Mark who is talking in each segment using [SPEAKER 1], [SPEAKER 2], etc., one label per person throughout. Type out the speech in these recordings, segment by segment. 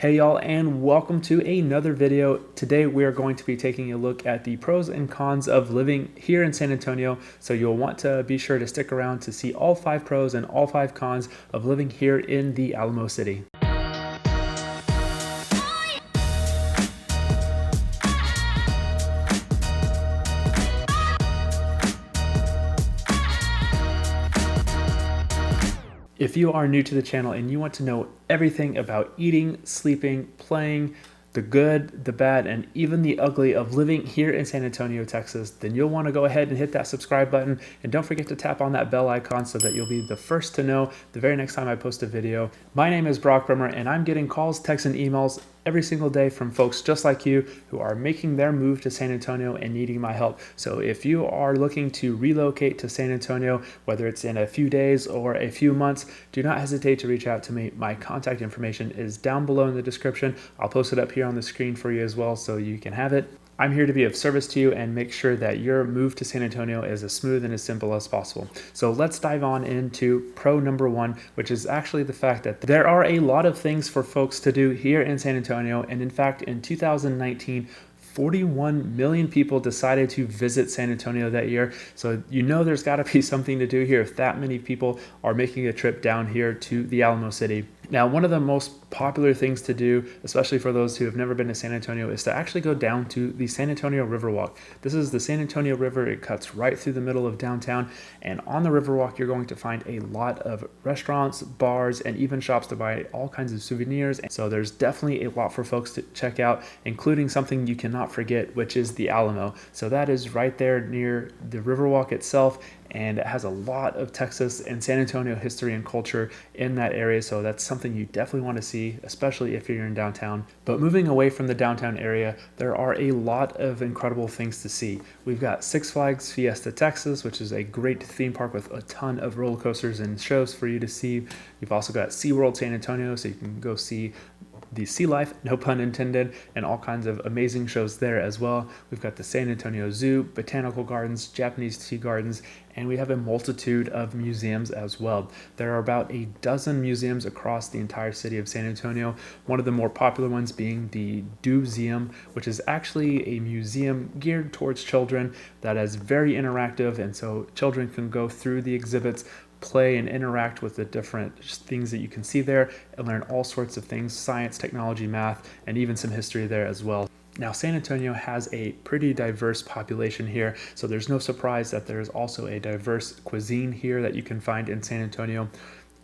[SPEAKER 1] Hey y'all, and welcome to another video. Today we are going to be taking a look at the pros and cons of living here in San Antonio. So you'll want to be sure to stick around to see all 5 pros and all 5 cons of living here in the Alamo City. If you are new to the channel and you want to know everything about eating, sleeping, playing, the good, the bad, and even the ugly of living here in San Antonio, Texas, then you'll want to go ahead and hit that subscribe button, and don't forget to tap on that bell icon so that you'll be the first to know the very next time I post a video. My name is Brock.Bremmer, and I'm getting calls, texts, and emails every single day from folks just like you who are making their move to San Antonio and needing my help. So if you are looking to relocate to San Antonio, whether it's in a few days or a few months, do not hesitate to reach out to me. My contact information is down below in the description. I'll post it up here on the screen for you as well so you can have it. I'm here to be of service to you and make sure that your move to San Antonio is as smooth and as simple as possible. So let's dive on into pro number 1, which is actually the fact that there are a lot of things for folks to do here in San Antonio. And in fact, in 2019, 41 million people decided to visit San Antonio that year. So you know there's got to be something to do here if that many people are making a trip down here to the Alamo City. Now, one of the most popular things to do, especially for those who have never been to San Antonio, is to actually go down to the San Antonio Riverwalk. This is the San Antonio River. It cuts right through the middle of downtown. And on the Riverwalk, you're going to find a lot of restaurants, bars, and even shops to buy all kinds of souvenirs. And so there's definitely a lot for folks to check out, including something you cannot forget, which is the Alamo. So that is right there near the Riverwalk itself. And it has a lot of Texas and San Antonio history and culture in that area. So that's something you definitely want to see, especially if you're in downtown. But moving away from the downtown area, there are a lot of incredible things to see. We've got Six Flags Fiesta Texas, which is a great theme park with a ton of roller coasters and shows for you to see. You've also got SeaWorld San Antonio, so you can go see the sea life, no pun intended, and all kinds of amazing shows there as well. We've got the San Antonio Zoo, botanical gardens, Japanese tea gardens, and we have a multitude of museums as well. There are about a dozen museums across the entire city of San Antonio. One of the more popular ones being the Museum, which is actually a museum geared towards children that is very interactive, and so children can go through the exhibits, play and interact with the different things that you can see there, and learn all sorts of things, science, technology, math, and even some history there as well. Now, San Antonio has a pretty diverse population here, so there's no surprise that there's also a diverse cuisine here that you can find in San Antonio.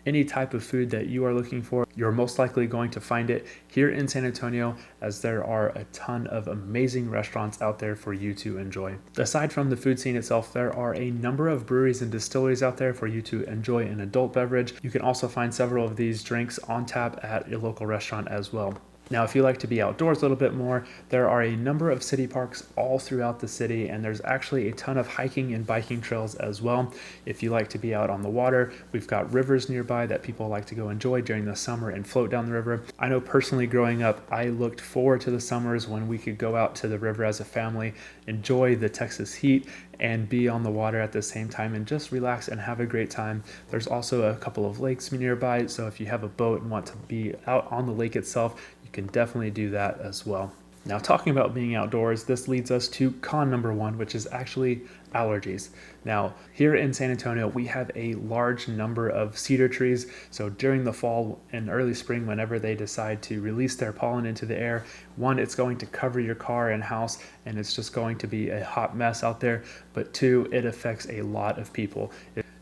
[SPEAKER 1] Any type of food that you are looking for, you're most likely going to find it here in San Antonio, as there are a ton of amazing restaurants out there for you to enjoy. Aside from the food scene itself, there are a number of breweries and distilleries out there for you to enjoy an adult beverage. You can also find several of these drinks on tap at your local restaurant as well. Now, if you like to be outdoors a little bit more, there are a number of city parks all throughout the city, and there's actually a ton of hiking and biking trails as well. If you like to be out on the water, we've got rivers nearby that people like to go enjoy during the summer and float down the river. I know personally growing up, I looked forward to the summers when we could go out to the river as a family, enjoy the Texas heat, and be on the water at the same time and just relax and have a great time. There's also a couple of lakes nearby, so if you have a boat and want to be out on the lake itself, you can definitely do that as well. Now, talking about being outdoors, this leads us to con number 1, which is actually allergies. Now, here in San Antonio, we have a large number of cedar trees. So during the fall and early spring, whenever they decide to release their pollen into the air, one, it's going to cover your car and house, and it's just going to be a hot mess out there. But 2, it affects a lot of people.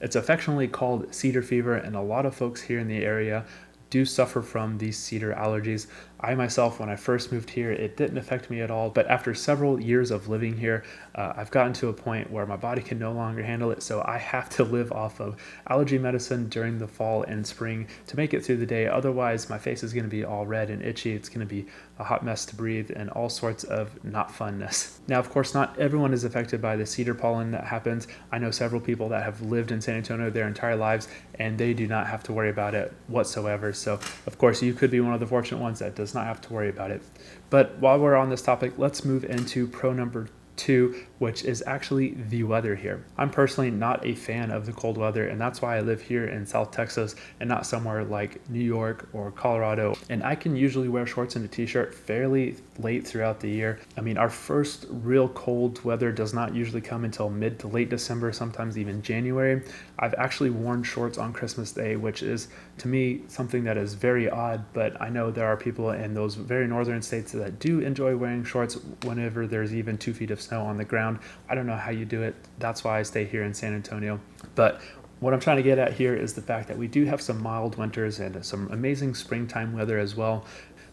[SPEAKER 1] It's affectionately called cedar fever, and a lot of folks here in the area do suffer from these cedar allergies. I myself, when I first moved here, it didn't affect me at all, but after several years of living here, I've gotten to a point where my body can no longer handle it, so I have to live off of allergy medicine during the fall and spring to make it through the day. Otherwise, my face is going to be all red and itchy. It's going to be a hot mess to breathe and all sorts of not funness. Now, of course, not everyone is affected by the cedar pollen that happens. I know several people that have lived in San Antonio their entire lives, and they do not have to worry about it whatsoever. So, of course, you could be one of the fortunate ones that does not have to worry about it. But while we're on this topic, let's move into pro number two, which is actually the weather here. I'm personally not a fan of the cold weather, and that's why I live here in South Texas and not somewhere like New York or Colorado. And I can usually wear shorts and a t-shirt fairly late throughout the year. I mean, our first real cold weather does not usually come until mid to late December, sometimes even January. I've actually worn shorts on Christmas Day, which is to me something that is very odd, but I know there are people in those very northern states that do enjoy wearing shorts whenever there's even 2 feet of snow on the ground. I don't know how you do it. That's why I stay here in San Antonio. But what I'm trying to get at here is the fact that we do have some mild winters and some amazing springtime weather as well,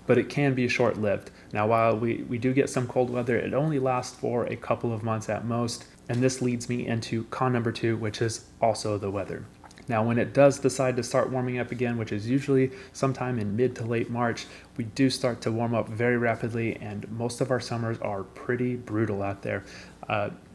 [SPEAKER 1] but it can be short-lived. Now, while we do get some cold weather, it only lasts for a couple of months at most. And this leads me into con number 2, which is also the weather. Now, when it does decide to start warming up again, which is usually sometime in mid to late March, we do start to warm up very rapidly, and most of our summers are pretty brutal out there.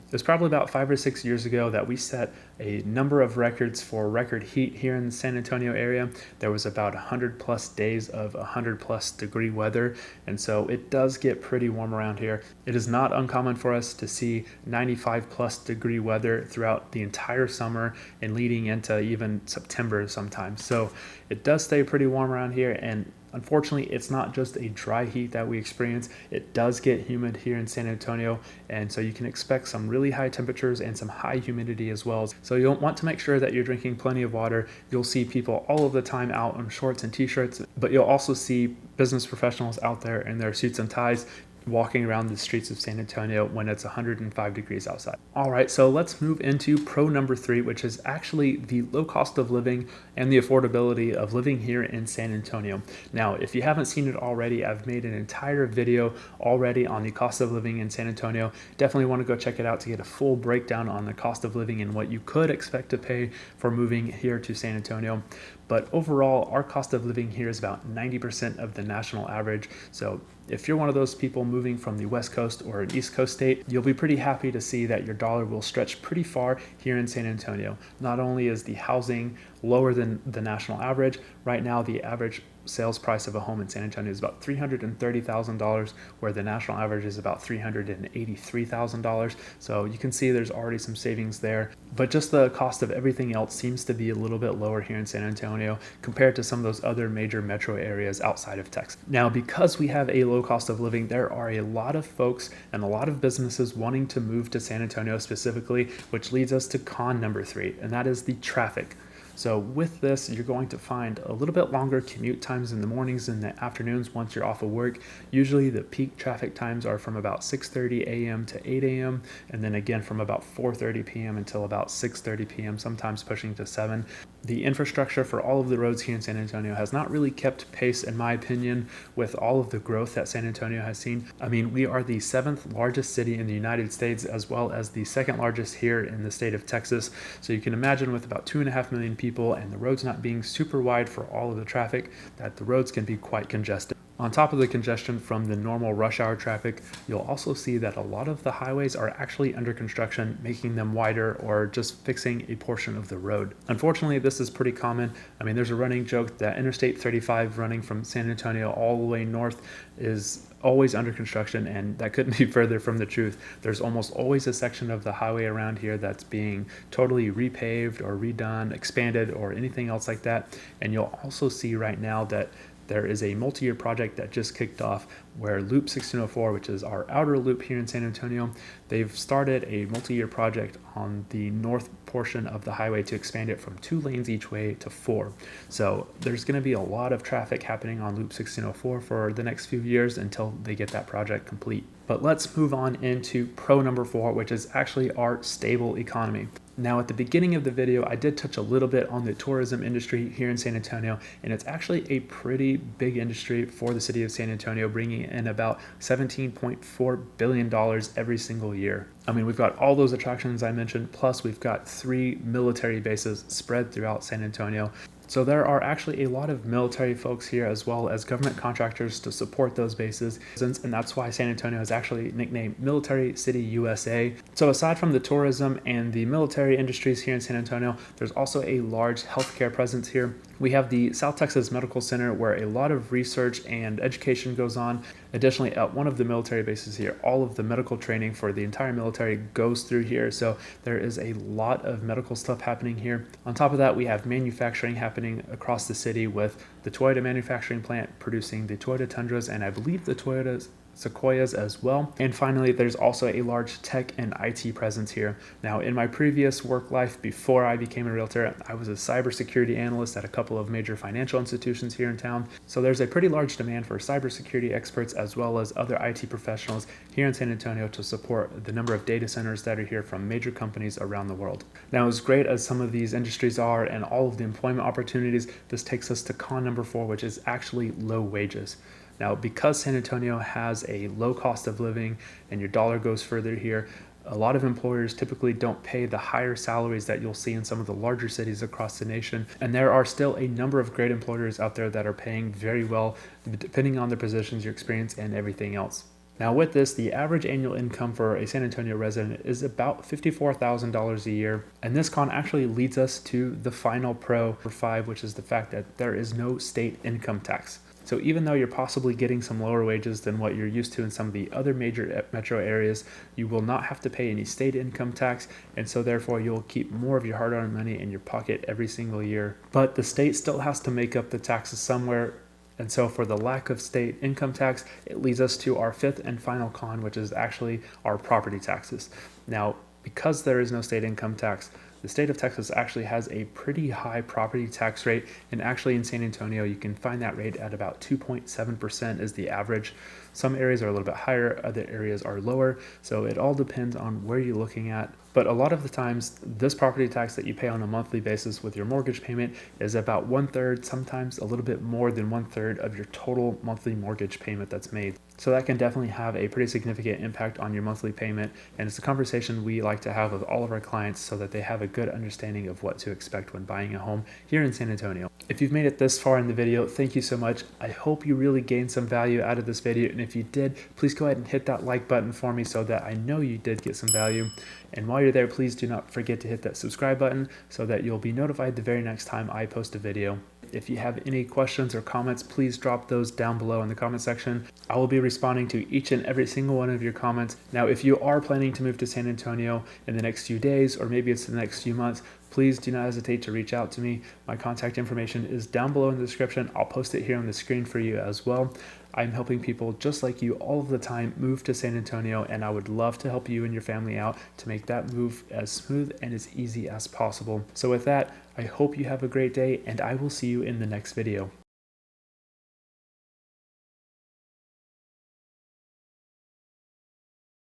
[SPEAKER 1] It was probably about 5 or 6 years ago that we set a number of records for record heat here in the San Antonio area. There was about 100 plus days of 100 plus degree weather, and so it does get pretty warm around here. It is not uncommon for us to see 95 plus degree weather throughout the entire summer and leading into even September sometimes. So it does stay pretty warm around here, and unfortunately, it's not just a dry heat that we experience. It does get humid here in San Antonio, and so you can expect some really high temperatures and some high humidity as well. So you'll want to make sure that you're drinking plenty of water. You'll see people all of the time out in shorts and t-shirts, but you'll also see business professionals out there in their suits and ties walking around the streets of San Antonio when it's 105 degrees outside. All right, so let's move into pro number 3, which is actually the low cost of living and the affordability of living here in San Antonio. Now, if you haven't seen it already, I've made an entire video already on the cost of living in San Antonio. Definitely want to go check it out to get a full breakdown on the cost of living and what you could expect to pay for moving here to San Antonio. But overall, our cost of living here is about 90% of the national average. So if you're one of those people moving from the West Coast or an East Coast state, you'll be pretty happy to see that your dollar will stretch pretty far here in San Antonio. Not only is the housing lower than the national average, right now the average sales price of a home in San Antonio is about $330,000, where the national average is about $383,000. So you can see there's already some savings there, but just the cost of everything else seems to be a little bit lower here in San Antonio compared to some of those other major metro areas outside of Texas. Now, because we have a low cost of living, there are a lot of folks and a lot of businesses wanting to move to San Antonio specifically, which leads us to con number 3, and that is the traffic. So with this, you're going to find a little bit longer commute times in the mornings and the afternoons once you're off of work. Usually the peak traffic times are from about 6:30 a.m. to 8 a.m. and then again from about 4:30 p.m. until about 6:30 p.m., sometimes pushing to 7. The infrastructure for all of the roads here in San Antonio has not really kept pace, in my opinion, with all of the growth that San Antonio has seen. I mean, we are the 7th largest city in the United States, as well as the 2nd largest here in the state of Texas. So you can imagine with about 2.5 million people and the roads not being super wide for all of the traffic, that the roads can be quite congested. On top of the congestion from the normal rush hour traffic, you'll also see that a lot of the highways are actually under construction, making them wider or just fixing a portion of the road. Unfortunately, this is pretty common. I mean, there's a running joke that Interstate 35 running from San Antonio all the way north is always under construction, and that couldn't be further from the truth. There's almost always a section of the highway around here that's being totally repaved or redone, expanded, or anything else like that. And you'll also see right now that there is a multi-year project that just kicked off where Loop 1604, which is our outer loop here in San Antonio, they've started a multi-year project on the north portion of the highway to expand it from 2 lanes each way to 4. So there's going to be a lot of traffic happening on Loop 1604 for the next few years until they get that project complete. But let's move on into pro number 4, which is actually our stable economy. Now, at the beginning of the video, I did touch a little bit on the tourism industry here in San Antonio, and it's actually a pretty big industry for the city of San Antonio, bringing in about $17.4 billion every single year. I mean, we've got all those attractions I mentioned, plus we've got 3 military bases spread throughout San Antonio. So there are actually a lot of military folks here as well as government contractors to support those bases, and that's why San Antonio is actually nicknamed Military City USA. So aside from the tourism and the military industries here in San Antonio, there's also a large healthcare presence here. We have the South Texas Medical Center, where a lot of research and education goes on. Additionally, at one of the military bases here, all of the medical training for the entire military goes through here. So there is a lot of medical stuff happening here. On top of that, we have manufacturing happening across the city with the Toyota manufacturing plant producing the Toyota Tundras, and I believe the Toyota Sequoias as well. And finally, there's also a large tech and IT presence here. Now, in my previous work life before I became a realtor, I was a cybersecurity analyst at a couple of major financial institutions here in town. So there's a pretty large demand for cybersecurity experts as well as other IT professionals here in San Antonio to support the number of data centers that are here from major companies around the world. Now, as great as some of these industries are and all of the employment opportunities, this takes us to con number 4, which is actually low wages. Now, because San Antonio has a low cost of living and your dollar goes further here, a lot of employers typically don't pay the higher salaries that you'll see in some of the larger cities across the nation. And there are still a number of great employers out there that are paying very well, depending on their positions, your experience, and everything else. Now, with this, the average annual income for a San Antonio resident is about $54,000 a year. And this con actually leads us to the final pro for 5, which is the fact that there is no state income tax. So even though you're possibly getting some lower wages than what you're used to in some of the other major metro areas, you will not have to pay any state income tax, and so therefore you'll keep more of your hard-earned money in your pocket every single year. But the state still has to make up the taxes somewhere, and so for the lack of state income tax, it leads us to our 5th and final con, which is actually our property taxes. Now, because there is no state income tax, the state of Texas actually has a pretty high property tax rate, and actually in San Antonio, you can find that rate at about 2.7% is the average. Some areas are a little bit higher, other areas are lower, so it all depends on where you're looking at. But a lot of the times, this property tax that you pay on a monthly basis with your mortgage payment is about 1/3, sometimes a little bit more than 1/3 of your total monthly mortgage payment that's made. So that can definitely have a pretty significant impact on your monthly payment, and it's a conversation we like to have with all of our clients so that they have a good understanding of what to expect when buying a home here in San Antonio. If you've made it this far in the video, thank you so much. I hope you really gained some value out of this video, and if you did, please go ahead and hit that like button for me so that I know you did get some value. And while you're there, please do not forget to hit that subscribe button so that you'll be notified the very next time I post a video. If you have any questions or comments, please drop those down below in the comment section. I will be responding to each and every single one of your comments. Now, if you are planning to move to San Antonio in the next few days, or maybe it's the next few months, please do not hesitate to reach out to me. My contact information is down below in the description. I'll post it here on the screen for you as well. I'm helping people just like you all of the time move to San Antonio, and I would love to help you and your family out to make that move as smooth and as easy as possible. So with that, I hope you have a great day, and I will see you in the next video.